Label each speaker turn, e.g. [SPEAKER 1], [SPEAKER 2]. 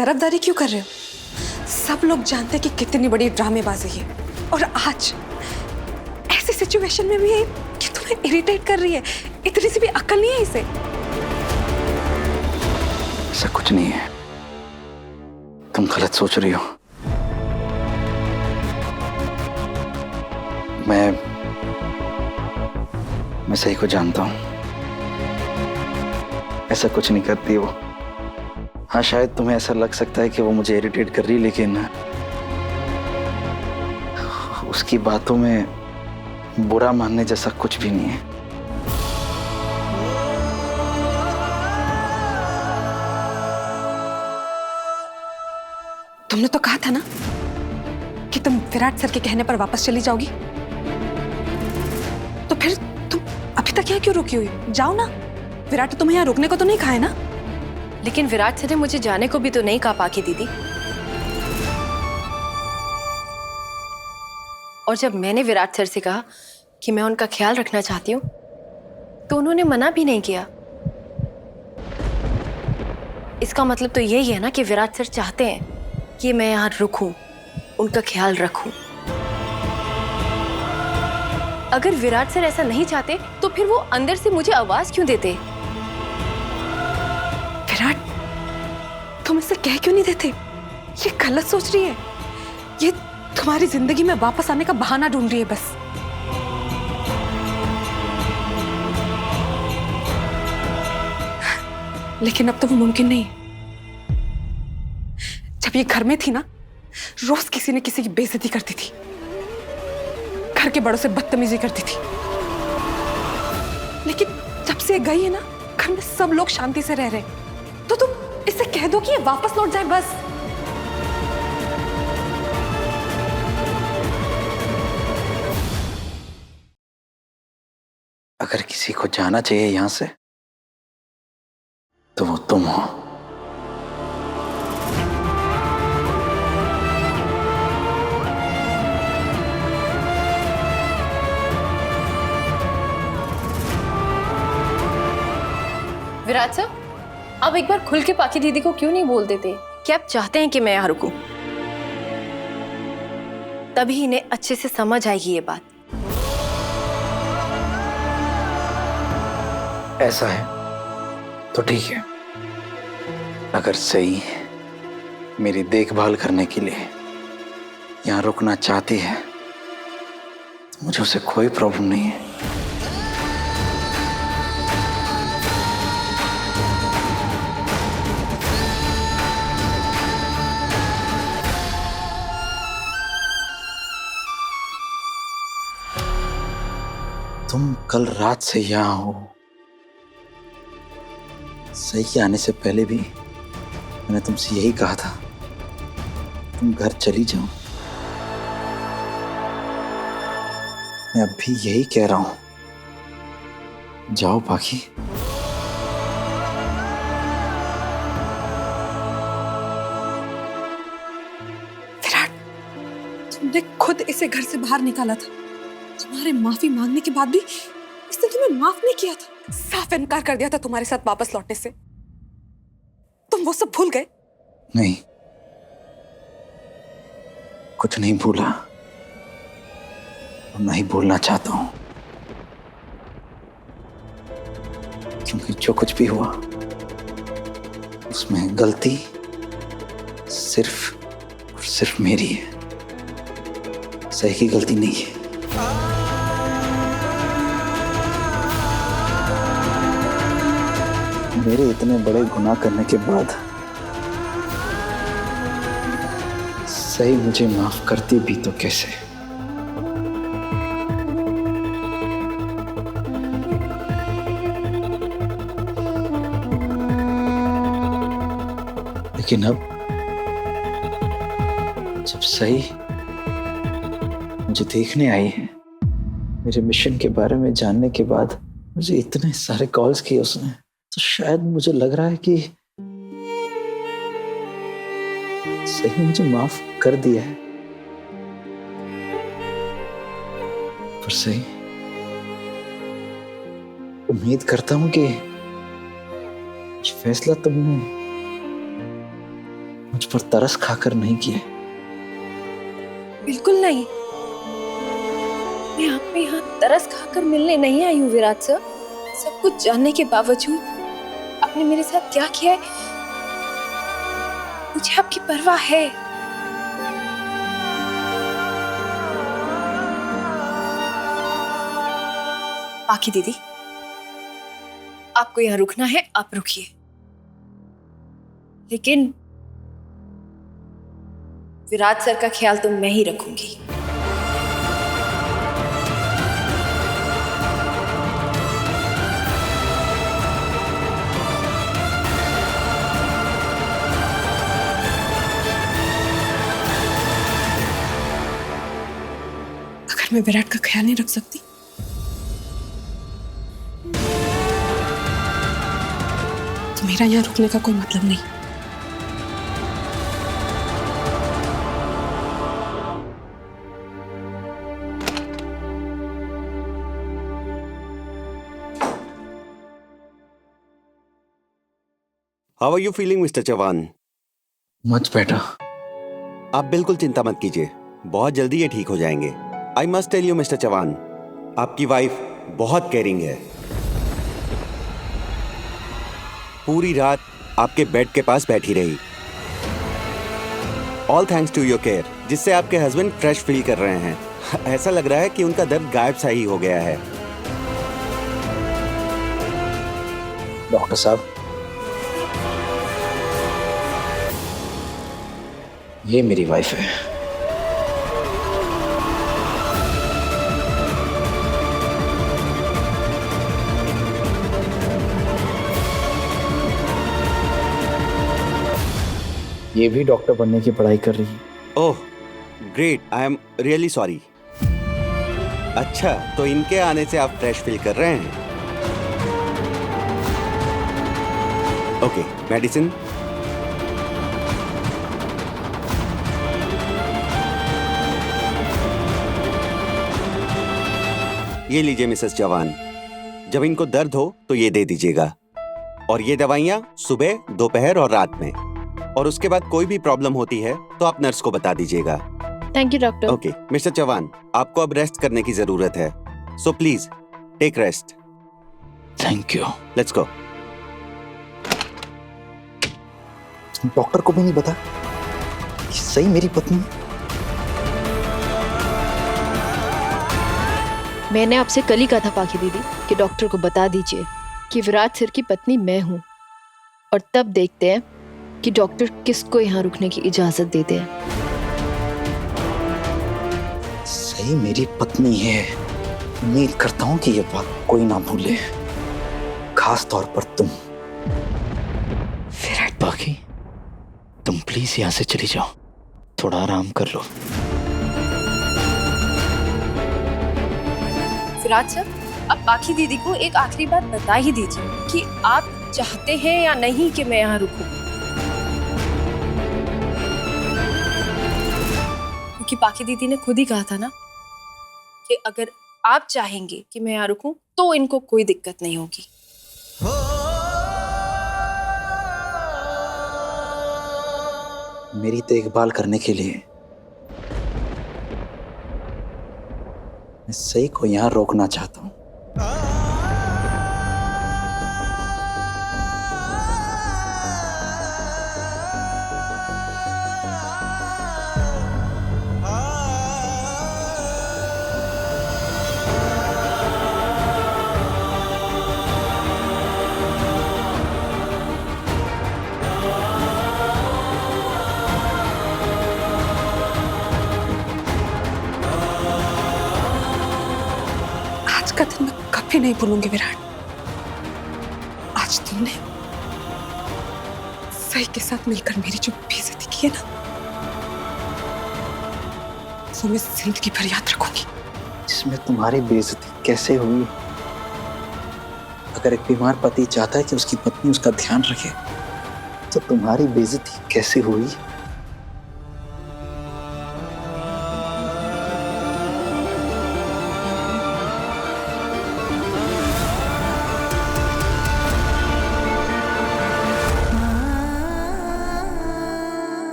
[SPEAKER 1] तरफदारी क्यों कर रहे हो? सब लोग जानते हैं कि कितनी बड़ी ड्रामेबाजी है, और आज ऐसी सिचुएशन में भी कि तुम्हें इरिटेट कर रही है। इतनी सी भी अक्ल नहीं है इसे।
[SPEAKER 2] ऐसा कुछ नहीं है, तुम गलत सोच रही हो। मैं सही को जानता हूं, ऐसा कुछ नहीं करती वो। हाँ, शायद तुम्हें ऐसा लग सकता है कि वो मुझे इरिटेट कर रही, लेकिन उसकी बातों में बुरा मानने जैसा कुछ भी नहीं है।
[SPEAKER 1] तुमने तो कहा था ना कि तुम विराट सर के कहने पर वापस चली जाओगी, तो फिर तुम अभी तक यहाँ क्यों रुकी हुई? जाओ ना। विराट तुम्हें यहाँ रुकने को तो नहीं कहा है ना?
[SPEAKER 3] लेकिन विराट सर ने मुझे जाने को भी तो नहीं कहा पाकी दीदी। और जब मैंने विराट सर से कहा कि मैं उनका ख्याल रखना चाहती हूँ, तो उन्होंने मना भी नहीं किया। इसका मतलब तो यही है ना कि विराट सर चाहते हैं कि मैं यहाँ रुकूं, उनका ख्याल रखूं। अगर विराट सर ऐसा नहीं चाहते तो फिर वो अंदर से मुझे आवाज क्यों देते?
[SPEAKER 1] विराट, तुम इसे कह क्यों नहीं देते? ये गलत सोच रही है। ये तुम्हारी जिंदगी में वापस आने का बहाना ढूंढ रही है बस। लेकिन अब तो वो मुमकिन नहीं है। जब ये घर में थी ना, रोज किसी न किसी की बेइज्जती करती थी, घर के बड़ों से बदतमीजी करती थी। लेकिन जब से ये गई है ना, घर में सब लोग शांति से रह रहे हैं। तो तुम इससे कह दो कि ये वापस लौट जाए बस।
[SPEAKER 2] अगर किसी को जाना चाहिए यहां से तो वो तुम हो।
[SPEAKER 3] विराट सर, आप एक बार खुल के पाकी दीदी को क्यों नहीं बोल देते कि आप चाहते हैं कि मैं यहाँ रुकूं? तभी इन्हें अच्छे से समझ आएगी ये बात।
[SPEAKER 2] ऐसा है तो ठीक है। अगर सही मेरी देखभाल करने के लिए यहाँ रुकना चाहती है तो मुझे उसे कोई प्रॉब्लम नहीं है। तुम कल रात से यहाँ हो। सही के आने से पहले भी मैंने तुमसे यही कहा था, तुम घर चली जाओ। मैं अब भी यही कह रहा हूं, जाओ पाकी।
[SPEAKER 1] विराट, तुमने खुद इसे घर से बाहर निकाला था। तुम्हारे माफी मांगने के बाद भी इसने तुम्हें माफ नहीं किया था। साफ इनकार कर दिया था तुम्हारे साथ वापस लौटने से। तुम वो सब भूल गए?
[SPEAKER 2] नहीं, कुछ नहीं भूला और नहीं भूलना चाहता हूं, क्योंकि जो कुछ भी हुआ उसमें गलती सिर्फ और सिर्फ मेरी है। सही की गलती नहीं है। मेरे इतने बड़े गुनाह करने के बाद सही मुझे माफ करती भी तो कैसे? लेकिन अब जब सही मुझे देखने आई है, मेरे मिशन के बारे में जानने के बाद मुझे इतने सारे कॉल्स किए उसने, तो शायद मुझे लग रहा है कि सही मुझे माफ कर दिया है। पर सही, उम्मीद करता हूं कि फैसला तुमने मुझ पर तरस खाकर नहीं किए।
[SPEAKER 3] बिल्कुल नहीं। मैं आपको यहाँ तरस खाकर मिलने नहीं आई हूँ विराट सर। सब कुछ जानने के बावजूद आपने मेरे साथ क्या किया है, मुझे आपकी परवाह है। बाकी दीदी, आपको यहाँ रुकना है, आप रुकिए, लेकिन विराट सर का ख्याल तो मैं ही रखूंगी।
[SPEAKER 1] अगर मैं विराट का ख्याल नहीं रख सकती तो मेरा यहाँ रुकने का कोई मतलब नहीं।
[SPEAKER 4] How are you feeling mister Chauhan?
[SPEAKER 2] Much better.
[SPEAKER 4] आप बिल्कुल चिंता मत कीजिए, बहुत जल्दी ये ठीक हो जाएंगे। I must tell you mister Chauhan, आपकी वाइफ बहुत केयरिंग है। पूरी रात आपके बेड के पास बैठी रही, all thanks to your care, जिससे आपके हस्बैंड फ्रेश फील कर रहे हैं। ऐसा लग रहा है कि उनका दर्द गायब सा ही हो गया है।
[SPEAKER 2] डॉक्टर साहब, ये मेरी वाइफ है। ये भी डॉक्टर बनने की पढ़ाई कर रही है।
[SPEAKER 4] Oh great, I am really sorry. अच्छा, तो इनके आने से आप फ्रेश फील कर रहे हैं? Okay, medicine. ये लीजिए मिसेस चौहान, जब इनको दर्द हो तो ये दे दीजिएगा, और ये दवाइयाँ सुबह, दोपहर और रात में। और उसके बाद कोई भी प्रॉब्लम होती है तो आप नर्स को बता दीजिएगा।
[SPEAKER 3] Thank you doctor.
[SPEAKER 4] Okay mister Chauhan, आपको अब रेस्ट करने की जरूरत है, so please take rest.
[SPEAKER 2] Thank you.
[SPEAKER 4] Let's go.
[SPEAKER 2] Doctor को भी नहीं बता कि सही मेरी पत्नी है?
[SPEAKER 3] मैंने आपसे कल ही कहा था पाखी दीदी कि डॉक्टर को बता दीजिए कि विराट सर की पत्नी मैं हूँ, और तब देखते हैं कि डॉक्टर किसको यहाँ रुकने की इजाजत देते हैं।
[SPEAKER 2] सही मेरी पत्नी है। उम्मीद करता हूँ कि ये बात कोई ना भूले, खास तौर पर तुम। विराट बाकी, तुम प्लीज यहाँ से चली जाओ, थोड़ा आराम कर लो।
[SPEAKER 3] विराट सर, अब पाखी दीदी को एक आखिरी बात बता ही दीजिए कि आप चाहते हैं या नहीं कि मैं यहाँ रुकूं। क्योंकि पाखी दीदी ने खुद ही कहा था ना कि अगर आप चाहेंगे कि मैं यहाँ रुकूं तो इनको कोई दिक्कत नहीं होगी।
[SPEAKER 2] मेरी देखभाल करने के लिए मैं सही को यहाँ रोकना चाहता हूँ।
[SPEAKER 1] आज का दिन मैं कभी नहीं भूलूंगी विराट। आज तुमने सही के साथ मिलकर मेरी जो बेइज्जती की है ना, वो मैं जिंदगी भर याद रखूंगी।
[SPEAKER 2] इसमें तुम्हारी बेइज्जती कैसे हुई? अगर एक बीमार पति चाहता है कि उसकी पत्नी उसका ध्यान रखे, तो तुम्हारी बेइज्जती कैसे हुई?